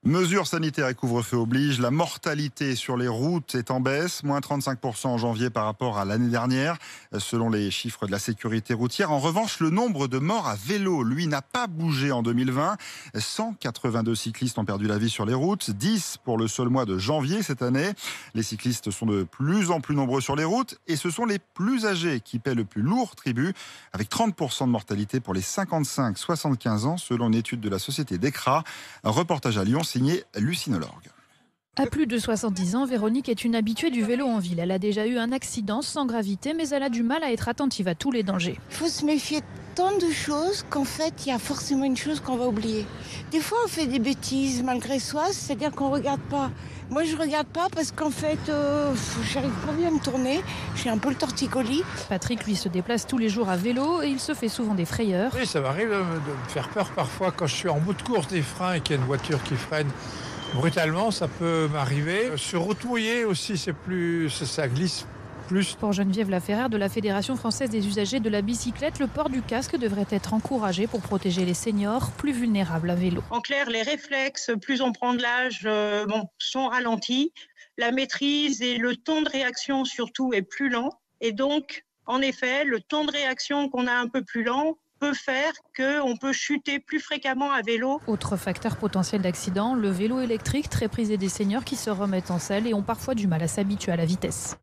Mesures sanitaires et couvre-feu oblige, la mortalité sur les routes est en baisse, moins 35% en janvier par rapport à l'année dernière, selon les chiffres de la sécurité routière. En revanche, le nombre de morts à vélo, lui, n'a pas bougé en 2020. 182 cyclistes ont perdu la vie sur les routes, 10 pour le seul mois de janvier cette année. Les cyclistes sont de plus en plus nombreux sur les routes et ce sont les plus âgés qui paient le plus lourd tribut, avec 30% de mortalité pour les 55-75 ans, selon une étude de la société DECRA. Un reportage à Lyon signé Lucine Lorgue. À plus de 70 ans, Véronique est une habituée du vélo en ville. Elle a déjà eu un accident sans gravité, mais elle a du mal à être attentive à tous les dangers. Il faut se méfier de tant de choses qu'en fait, il y a forcément une chose qu'on va oublier. Des fois, on fait des bêtises malgré soi, c'est-à-dire qu'on ne regarde pas. Moi, je ne regarde pas parce qu'en fait, j'arrive pas bien à me tourner. J'ai un peu le torticolis. Patrick, lui, se déplace tous les jours à vélo et il se fait souvent des frayeurs. Oui, ça m'arrive de me faire peur parfois quand je suis en bout de course des freins et qu'il y a une voiture qui freine. Brutalement, ça peut m'arriver. Sur route mouillée aussi, ça glisse plus. Pour Geneviève Laferrère de la Fédération française des usagers de la bicyclette, le port du casque devrait être encouragé pour protéger les seniors plus vulnérables à vélo. En clair, les réflexes, plus on prend de l'âge, sont ralentis. La maîtrise et le temps de réaction surtout est plus lent. Et donc, en effet, le temps de réaction qu'on a un peu plus lent peut faire qu'on peut chuter plus fréquemment à vélo. Autre facteur potentiel d'accident, le vélo électrique, très prisé des seniors qui se remettent en selle et ont parfois du mal à s'habituer à la vitesse.